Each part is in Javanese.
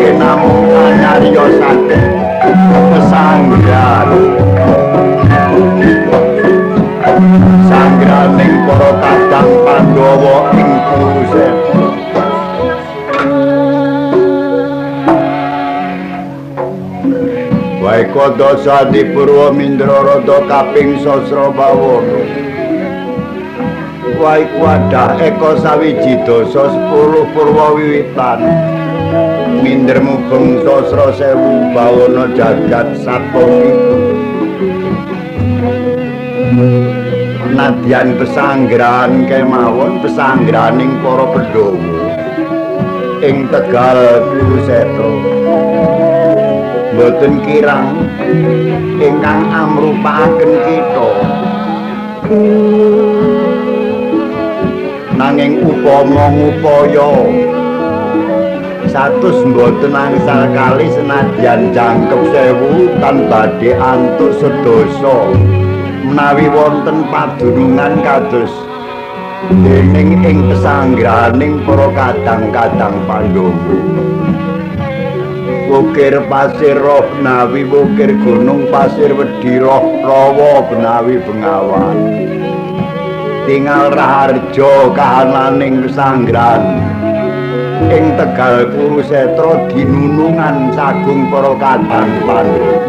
iki namung nyariosaken pesanggrahan sanggraning para kadang Pandhawa ing Kurukshetra. Waikada Sadi Purwamindra Rada kaping Sasrabawana. Waikwadah eka sawiji dasa 10 purwa wiwitan. Mindermu beng sasra 1000 bawana jagat sato iku. Nadyan pesanggrahan kemawon pesanggrahaning para Pandhawa ing Tegal Kurukshetra. Boten kirang ingkang amrupakaken kita nanging upama ngupaya satus mboten angsal kali senadyan jangkep 1000 tan badhe antuk sedasa menawi wonten padunungan kados dening ing pesanggrahaning para kadang-kadang Pandhawa. Wukir pasir roh benawi wukir gunung pasir wedi roh rawa benawi bengawan. Tingal raharja kahananing pesanggrahan ing Tegal Kurukshetra dinunungan sagung para kadang Pandhawa.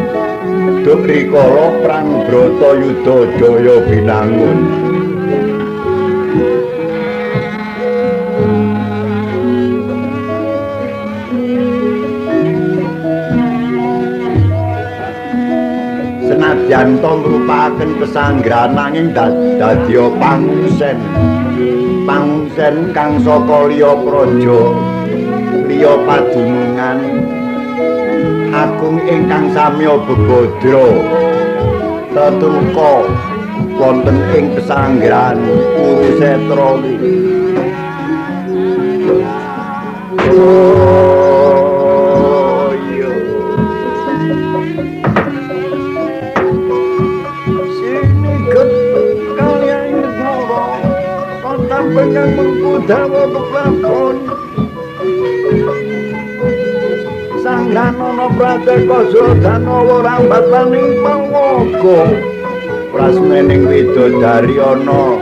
Duk rikala prang Bratayuda Jaya binangun. Senadyan to ngrupaken pesanggrahan nanging dadya pangungsen. Pangungsen kang saka liya praja, liya padunungan agung ingkang samya bebodra. Tetungka wonten ing pesanggrahan Kurukshetra pengang mengkudawa beklakon sanggrahan ana Pratekasa Danawa rambataning pangogo prasmening widodari ana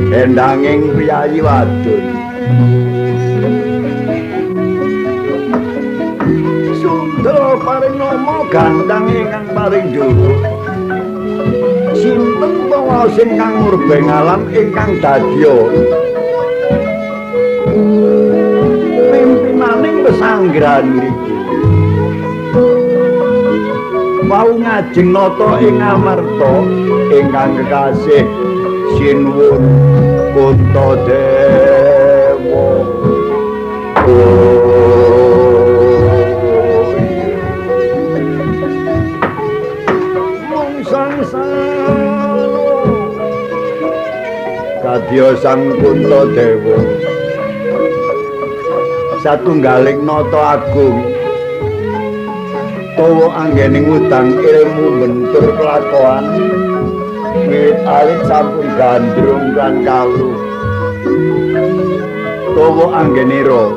endanging priyayi wadon Sundara paring nama gandang ingkang paring dhuwur. Sinten wae sing kang murbeng alam ingkang dadya pimpinaning pesanggrahan niki. Wau ngajeng nata ing amarta ingkang kekasih sinuwun Kuntadewa. Kadya Sang Kuntadewa satunggaling nata agung tawa anggening udang ilmu bentur kelakuan wiwit alit sampun gandrung kan kawruh tawa anggenira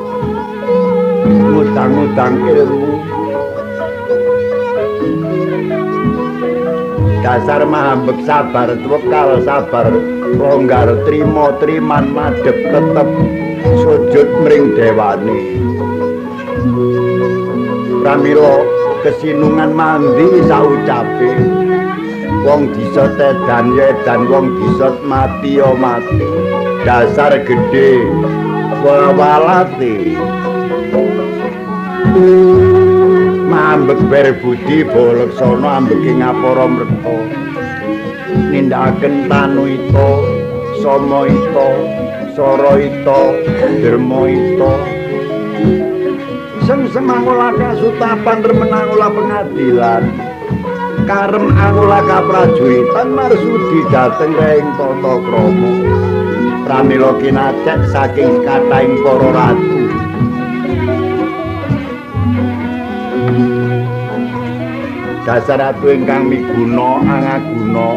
udang-udang ilmu dasar mahambek sabar twekal sabar longgar trima triman madhep tetep sujud mring dewane pramila kesinungan mandi saucape wong disot edan ya edan wong disot mati ya mati dasar gedhe walati ambek berbudi balaksana ambeke ngapara mreta nindakaken tanuita samaita saraita dermaita seng angula kasutapan remenang ula pengadilan karem angula kaprajuritan marsudi dhateng ing tata krama pramila kinacek saking kathahing para ratu dasar ratu ingkang miguna angaguna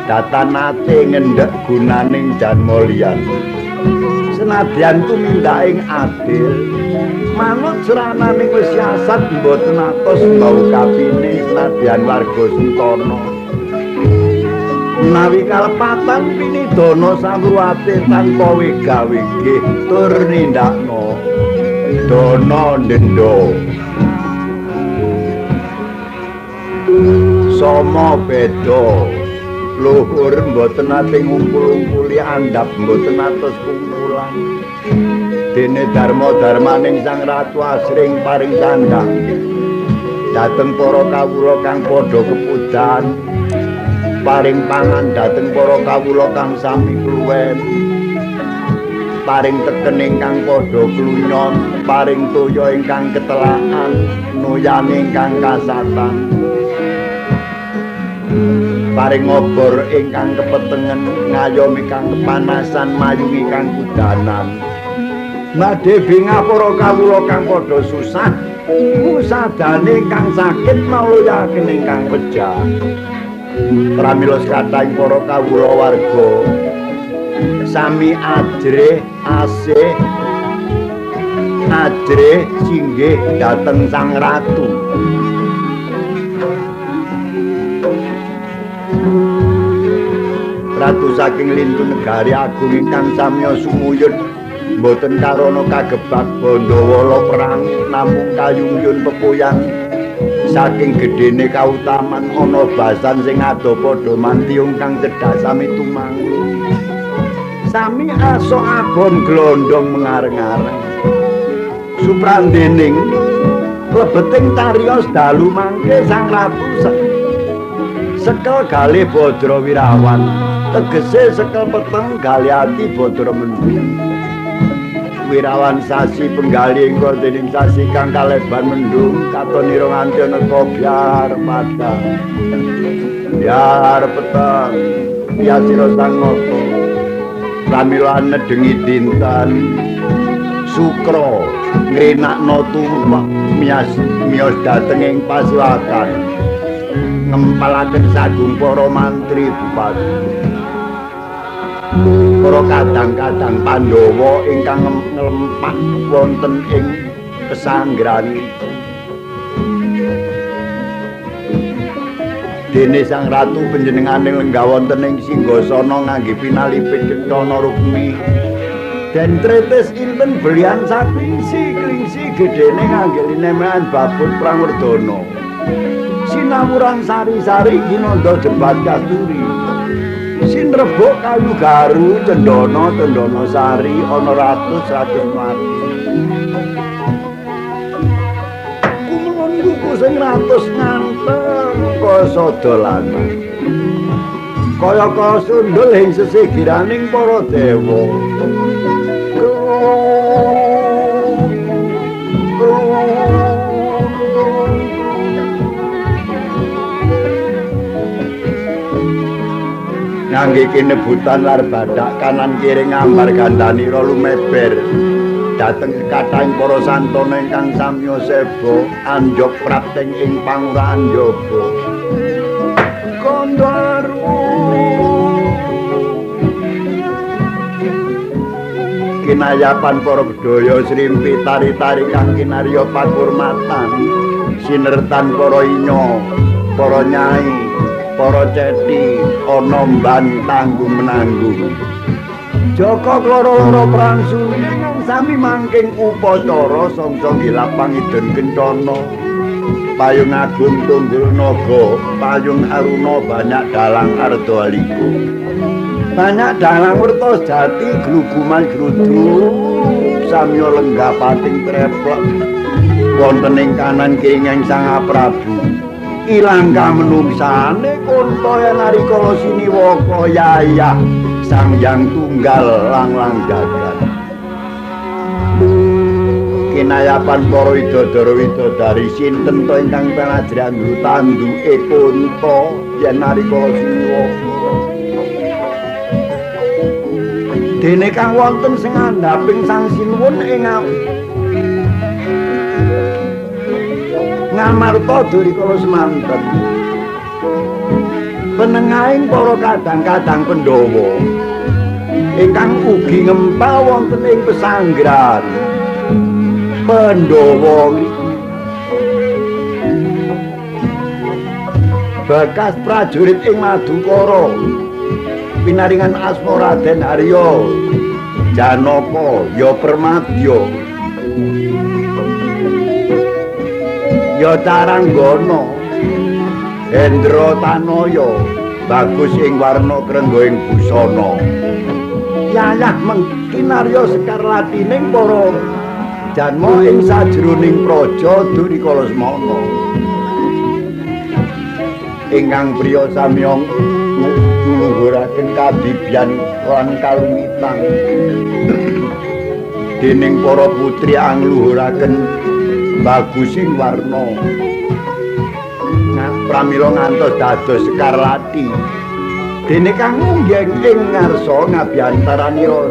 datanate ngendhek gunaning janma liyan senadyan tumindaking adil manut serananing wis siasat mboten atos bau kapine senadyan warga Sentana menawi kalepatan pinidana samruwate tanpa wega-wegih tur nindakno dana ndendha sama beda luhur mboten nate ngumpul-ngumpuli andhap mboten atos kumpulan dene dharma-dharmaning Sang Ratu asring paring sandhang dhateng para kawula kang padha kepudan paring pangan dhateng para kawula kang sami kluwen paring teken ingkang padha klunyon paring toya ingkang ketelakan nuyane ingkang kasatan paring obor ingkang kepetengen ngayomi kang kepanasan mayungi kang kudanan madhewe ngapura kawula kang padha susah musadane kang sakit maulyaken ingkang pejah pramila kathahing para kawula warga sami ajrih asih ajrih singgih dhateng Sang Ratu Ratu saking lintu negari agung ingkang samya sumuyun boten karana kagebak Bandawala perang namung kayungyun pepoyan saking gedene kautaman ana basan sing ado padha mantiung kang cedhak sami tumanglu sami aso abon glondong mengareng-areng suprandening klebeting tarios dalu mangke Sang Ratu sekel galih Badra Wirawan tegese sekel peteng galih ati Badra Mendung Wirawan sasi penggali engko dening sasi kang kaleban mendung katonira nganti neka biar padang biar peteng ya sira sang nata pramila nedengi dinten Sukra ngrenakno tumpah miyos dhateng ing pasuwakan ngempalaken sagung para mantri bupati para kadang-kadang Pandhawa ingkang nglempah wonten ing pesanggraning dene Sang Ratu panjenenganing lenggah wonten ing singgasana ngangge pinalipit Cetana Rukmi den tretes inten belian saklingsi gedene ngangge linemehan babut Prangwardana sinawuran sari-sari ginanda jebat kasturi sinrebuk kayu garu cendana sari ana ratus-ratus mati kumun duku sing ratus nganteng kasa dolanan kaya sundul ing sesegiraning para dewa ngangge kinebutan lar badak kanan kiri ngambar gandanira lumeber dhateng kathahing para santana ingkang samya seba anjok prapting ing pangurahan jaba Kandharu kinayapan para bedhaya srimpi tari-tari kang kinarya pakurmatan sinertan para inya para nyai para cethi ana mban tanggung menanggung Jaka kloro-loro prangsuni ingkang sami mangking upacara sangsa gilapang idun kencana payung agung tunggul naga payung aruna banyak dalang arda aliku banyak dalang werta jati gluguman gruduk samya lenggah pating treplek wonten ing kanan kenging Sang Prabu ilang kamenungsane kunta yen narikala siniwaka yayah Sang Hyang Tunggal lang-lang jagat kinayapan para widodara-widodari sinten to ingkang penajran tanduke kunta yen narikala siniwaka dene kang wonten sing andhaping Sang Sinuwun ing Ngamarta durikala semanten penengahing para kadang-kadang Pandhawa ingkang ugi ngempal wonten ing pesanggrahan Pandhawa bekas prajurit ing Madukara pinaringan asma Raden Arya Janaka ya Permadya ya Caranggana Hendra Tanaya bagus ing warna krengga ing busana yayah mengkinarya sekar latining para janma ing sajroning praja Durikala Semana ingkang priya samya ngluhuraken kadibyan lan kalungitan dening para putri angluhuraken bagusing warna pramila ngantos dados sekar lati dene kang munggeng ing ngarsa ngabyantaranira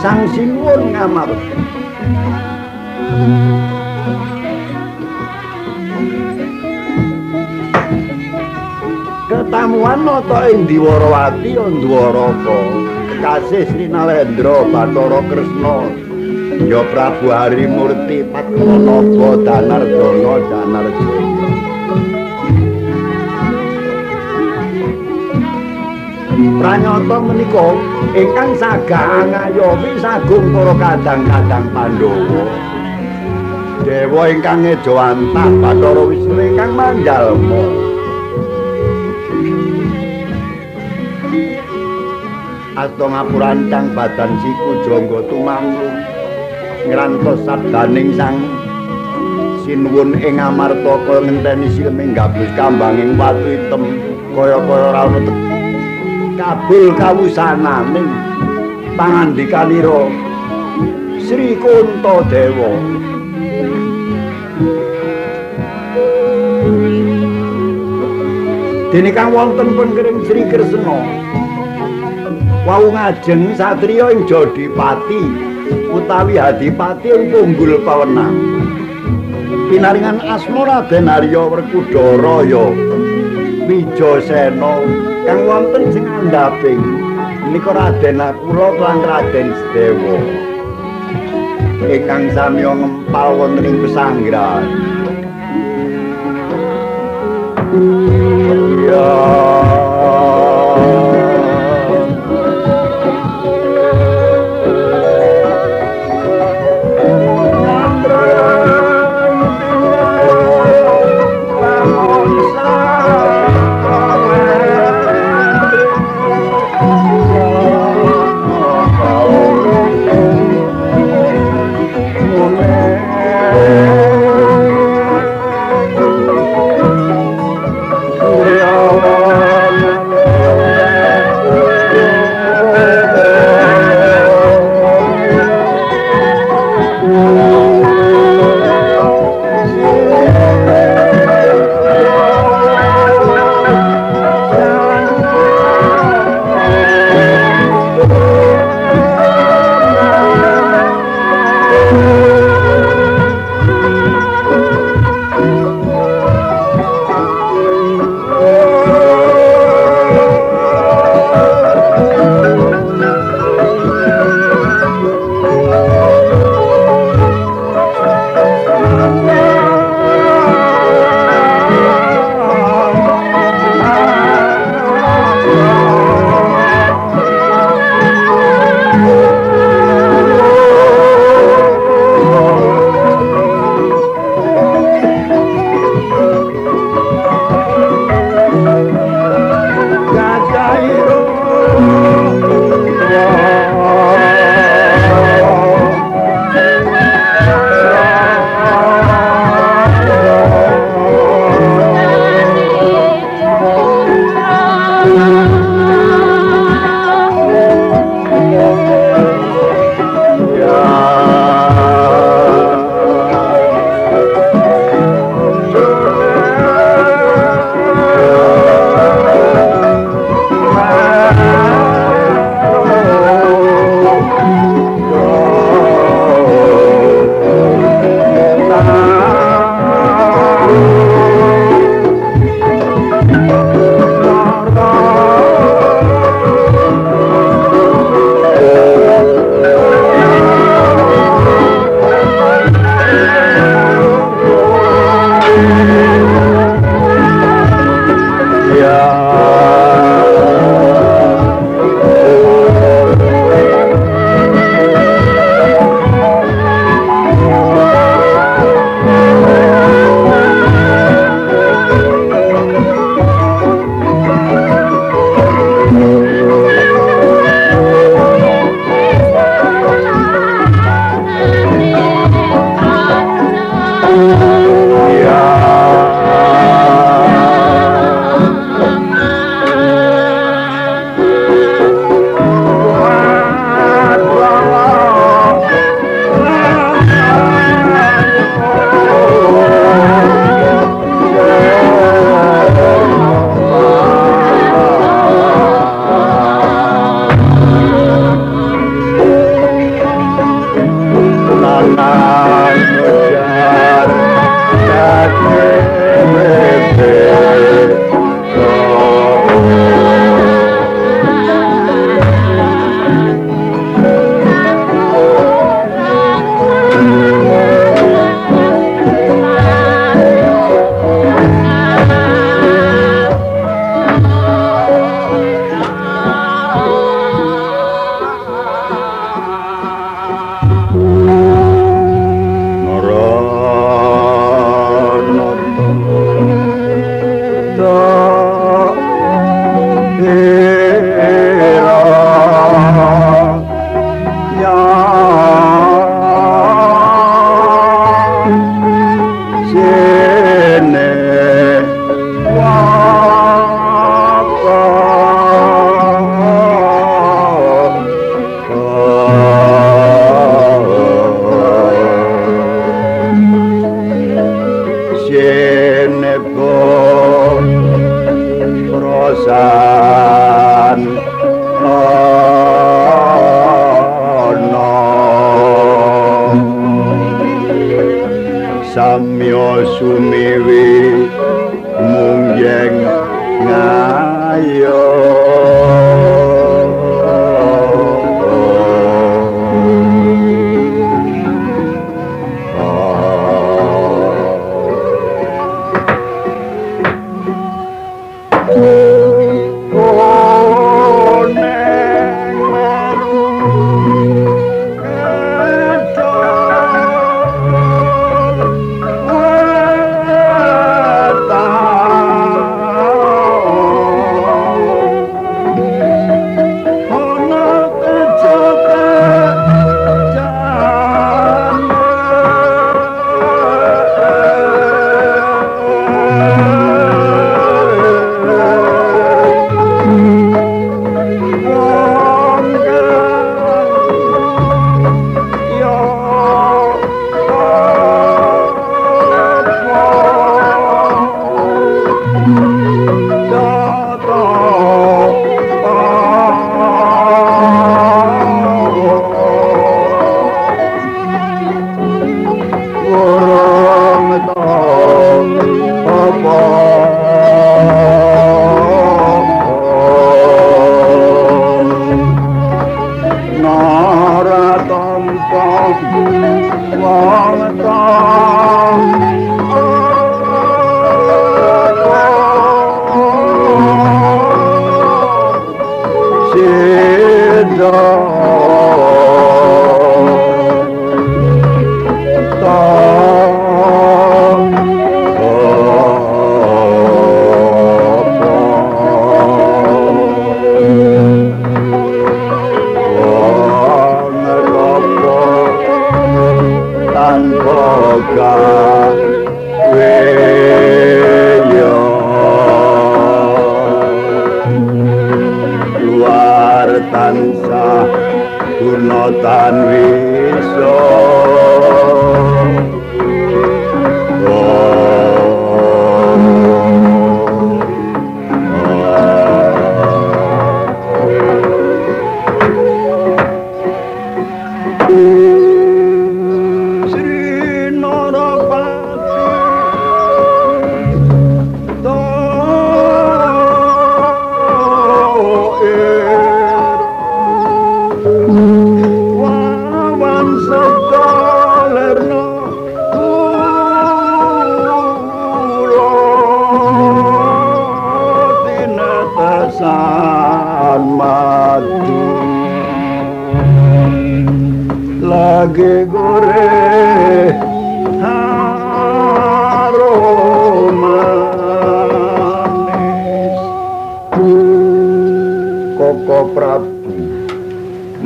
Sang Sinuwun ngamarta ketamuan nata ing Dwarawati Ndwaraka kekasih Sri Nalendra Bathara Kresna ya Prabu Harimurti Padmanaba Danardana Danarjaya pranyata menika ingkang sagah ngayomi sagung para kadang-kadang Pandhawa dewa ingkang ngejawantah Bathara Wisnu ingkang manjalma asta ngapurancang badan siku jangga tumanggung ngrantos sabdaning Sang Sinuwun ing amarta kaya ngenteni silming gabus kambanging watu item kaya-kaya rawuh kabul kawusananing pangandikanira Sri Kuntadewa dene kang wonten pengkering Sri Kresna wau ngajeng satriya ing Jodipati utawi Hadipati ing Punggul Pawenang pinaringan asma Raden Arya Werkudara ya Wijasena kang wonten sing andhaping menika Raden Nakula lan Raden Sedewa ingkang samya ngempal wonten ing pesanggrahan ya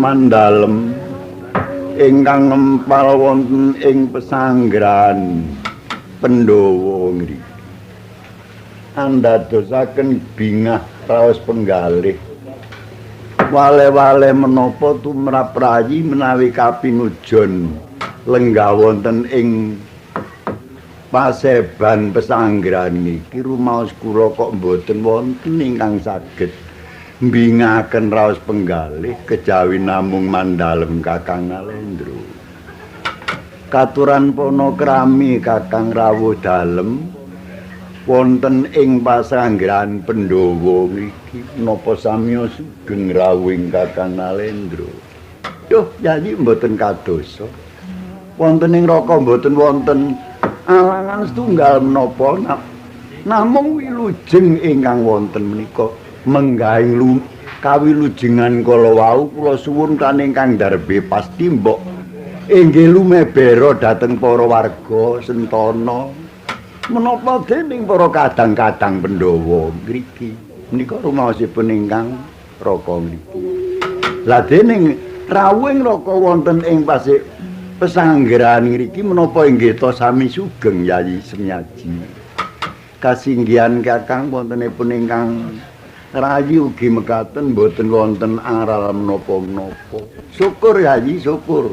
Mandalem ingkang ngempal wonten ing pesanggrahan Pandhawa ngriki andadosaken bingah raos penggalih wale-wale menapa tumrap rayi menawi kapinujon lenggah wonten ing paseban pesanggrahan niki rumaos kula kok mboten wonten ingkang saged mbingaken raos penggalih kejawi namung Mandalem Kakang Nalendra. katuran pono krami Kakang rawuh dalem wonten ing pasanggrahan Pandhawa ngriki napa samya sugeng rawuhing Kakang Nalendra. Duh, Yayi mboten kadosa. Wonten ing raka mboten wonten alangan setunggal menapa namung wilujeng ingkang wonten menika menggahing kawilujengan kala wau kula suwun kan ingkang darbe pasti mbok inggih lumebera dhateng para warga Sentana menapa dening para kadang-kadang Pandhawa mriki menika rumaosipun ingkang raka mriki. Lah dening rawuhing raka wonten ing pasik pesanggrahan ngriki menapa inggih to sami sugeng Yayi Semyaji. Kasinggihan Kakang wontenipun ingkang rayi ugi mekaten boten wonten aral menapa-menapa. Syukur Yayi, syukur.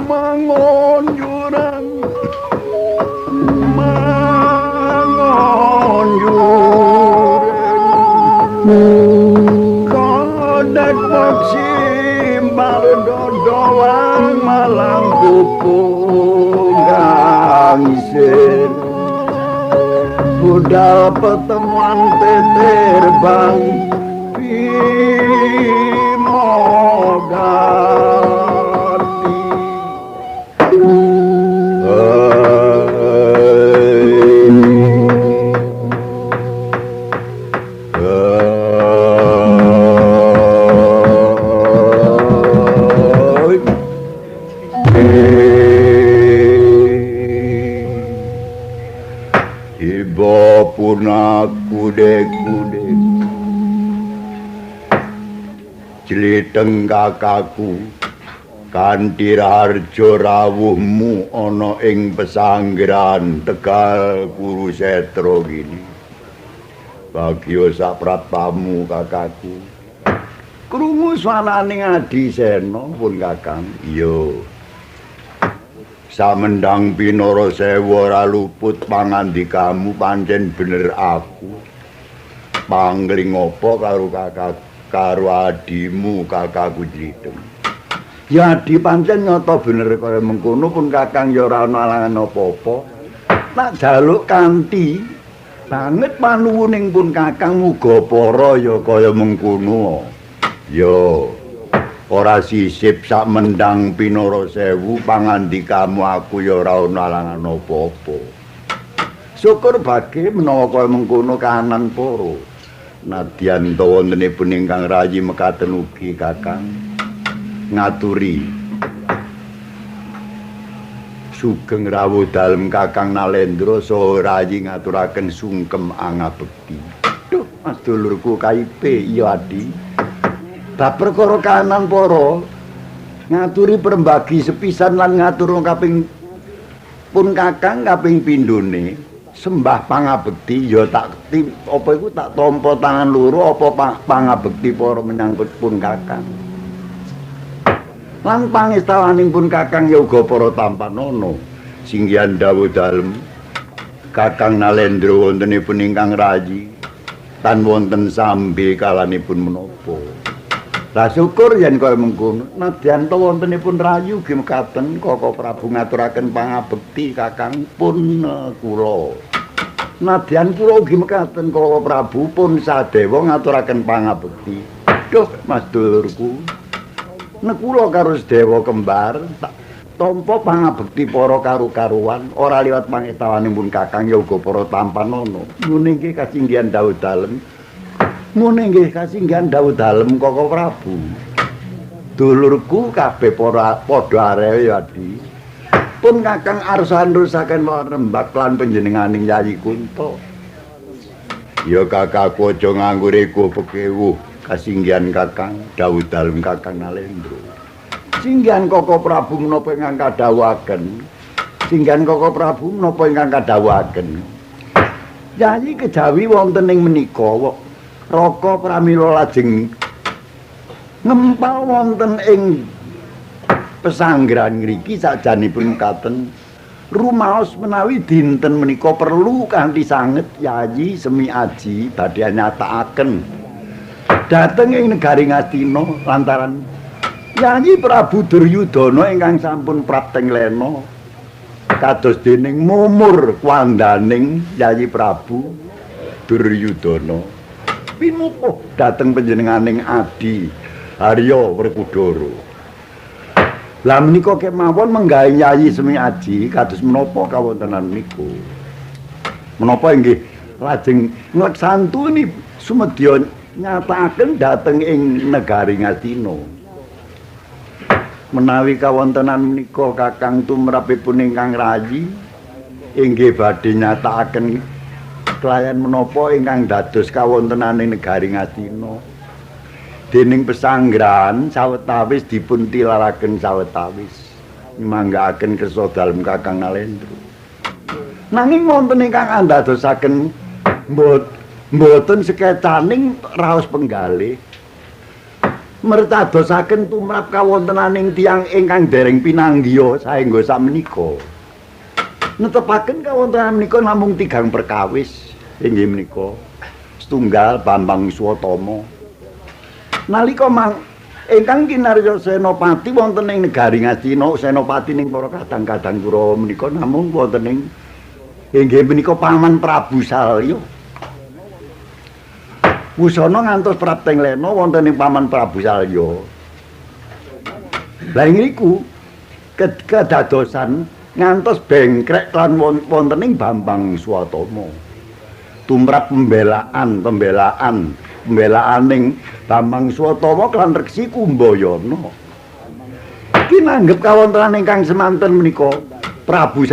Mangon jurang. Mangon jurang. Kodek waksi dodoang malang kupung gangisen. Budal pertemuan terbang Bimogati kude-kude Jliteng kakaku kanthi harja rawuhmu ana ing pesanggrahan Tegal Kurusetra kini bagya sapratamu kakaku krungu swananing Adisena pun Kakang. Iya samendang pinara sewu ora luput pangandikamu pancen bener aku pangling apa karo adimu Kakangku Jliteng. Ya adi pancen nyata bener kaya mengkono pun Kakang ya ora ana alangan apa-apa. Tak jaluk kanthi banget panuwuning pun Kakang muga para ya kaya mengkono. Ya ora sisip sak mendang pinara sewu pangandikamu aku ya ora ana alangan apa-apa. Syukur bage menawa kaya mengkono kahanan para. Nadyan to wontenipun ingkang rayi mekaten ugi Kakang ngaturi sugeng rawuh dalem Kakang Nalendra saha rayi ngaturaken sungkem angabekti. Duh, Mas dulurku kaipe iya Adi. Bab perkara kahanan para ngaturi perembagi sepisan lan ngatur kaping pun Kakang kaping pindhone sembah pangabekti ya tak apa iku tak tampa tangan loro apa pangabekti para menyangkut pun Kakang. Lan pangestawaning pun Kakang ya uga para tampanana singgihan dawuh dalem Kakang Nalendra wontenipun ingkang rayi tan wonten sambe kalanipun menapa. Lah syukur yen kaya mengkono nadyan to wontenipun rayi ugi mekaten Kaka Prabu ngaturaken pangabekti Kakang pun kula. Nadyan kula ugi mekaten Kaka Prabu pun sadewa ngaturaken pangabekti. Duh Mas dulurku. Nek kula karo Sedewa kembar tak tampa pangabekti para karu-karuan ora liwat pangestawanipun Kakang ya uga para tampanana. Ngene nggih kasinggihan dawuh dalem. Ngene nggih kasinggihan dawuh dalem Kaka Prabu. Dulurku kabeh padha arewe ya Adi. Pun Kakang arsa nerusaken rembak lan panjenenganing Yayi Kunto. Ya Kakangku aja nganggo rego pekewuh kasinggihan Kakang dawuh dalem Kakang Nalendra. Singgihan Kaka Prabu menapa ingkang kadhawuhaken. Singgihan Kaka Prabu menapa ingkang kadhawuhaken. Yayi kejawi wonten ing menika Raka pramila lajeng ngempal wonten ing pesanggrahan ngriki sajanipun katen rumaos menawi dinten menika perlu kanthi sanget Yayi Semiaji badhe nyatakaken dhateng ing negari Ngastina lantaran Yayi Prabu Duryudana ingkang sampun prapteng lena kados dening mumur kwandaning Yayi Prabu Duryudana pinutuh dhateng panjenenganing Adi Arya Werkudara. Lah menika kemawon menggawe Yayi Semi Aji kados menapa kawontenan niku. Menapa inggih lajeng ngleksantuni sumedya nyatakaken dhateng ing negari Ngastina. Menawi kawontenan menika Kakang tumrapipun ingkang rayi inggih badhe nyatakaken kelayan menapa ingkang dados kawontenaning negari Ngastina. Dening pesanggrahan sawetawis dipun tilaraken sawetawis nymanggaaken kersa dalem Kakang Nalendra. Nanging wonten ingkang andadosaken mboten sekecaning raos penggalih mertadosaken tumrap kawontenaning tiyang ingkang dereng pinanggiya saengga sakmenika. Netepaken kawontenan menika namung 3 perkawis inggih menika setunggal Bambang Swatama. Nalika ingkang kinarya senopati wonten ing negari Ngastina, senopati ning para kadang-kadang Kurawa menika namung wonten ing inggih menika Paman Prabu Salya. Wusana ngantos prapteng lena wonten ing Paman Prabu Salya. Lah niku kedadosan ngantos bengkrek lan wonten ing Bambang Swatama. Tumrap pembelaaning Bambang Swatama lan Reksi Kumbayana. Kinanggep kawontenan ingkang semanten menika Prabu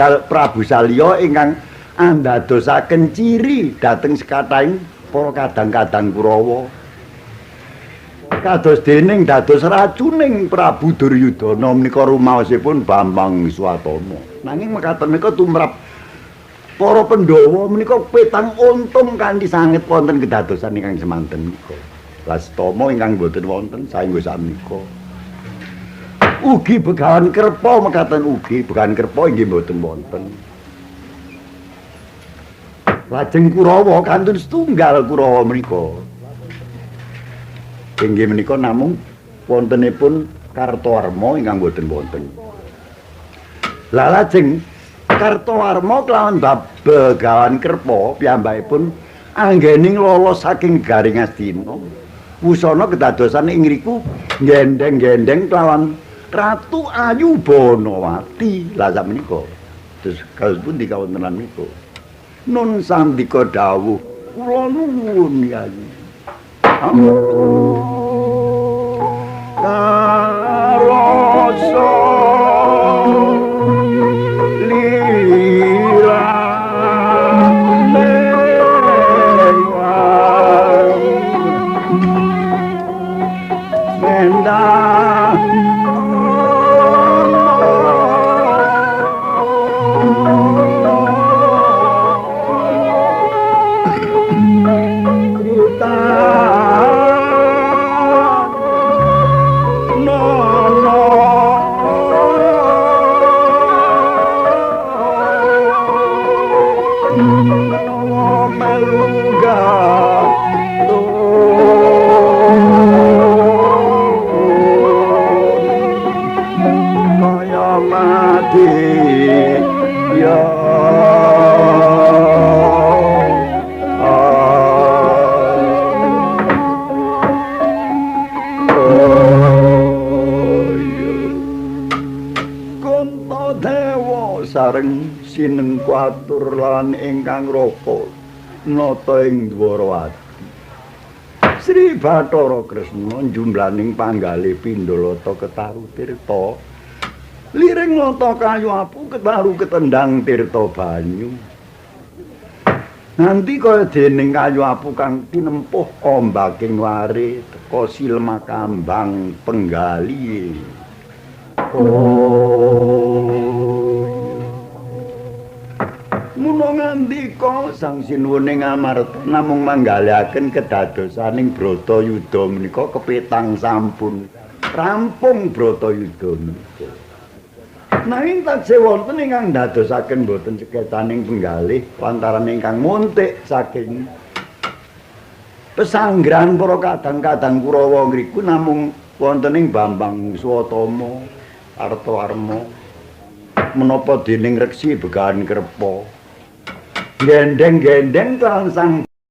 Salya ingkang andadosaken ciri dhateng sekathahing para kadang-kadang Kurawa. Kados dening dados racuning Prabu Duryudana menika rumaosipun Bambang Swatama. Nanging mekaten menika tumrap para Pandhawa menika petang untung kanthi sanget wonten kedadosan ingkang semanten menika. Lastama ingkang boten wonten saengga sakmenika. Ugi Begawan Kerpa mekaten ugi Begawan Kerpa inggih boten wonten. Lajeng Kurawa kantun setunggal Kurawa menika. Inggih menika namung wontenipun Kartowarma ingkang boten wonten. Lah lajeng Kartowarma kelawan Begawan Kerpa piyambakipun anggening lolos saking negari Ngastina. Wusana kedadosan ing ngriku gendeng-gendeng kelawan Ratu Ayu Banawati. Lah sakmenika. Terus kados pundi kawontenan menika? Nun sandika dawuh kula nuwun Yayi. Karoso lila mendah sareng sinengkuatur lan ingkang raka nata ing Dwarawati. Sri Bathara Kresna njumlaning panggalih Pindalata ketaru tirta liring nata kayu apu ketaru ketendang tirta banyu. Nanti kaya dening kayu apu kang tinempuh ombaking wari teka silma kambang penggali. Mula ngandika Sang Sinuwuning Amarta namung manggalaken kedadosaning Bratayuda menika kepetang sampun rampung Bratayuda menika. Nanging taksih wonten ingkang dadosaken boten sekecaning penggalih lantaran ingkang muntik saking pesanggrahan para kadang-kadang Kurawa ngriku namung wonten ing Bambang Swatama Arta-arma menapa dening Reksi Begahan Krepa gendeng-gendeng kelawan sang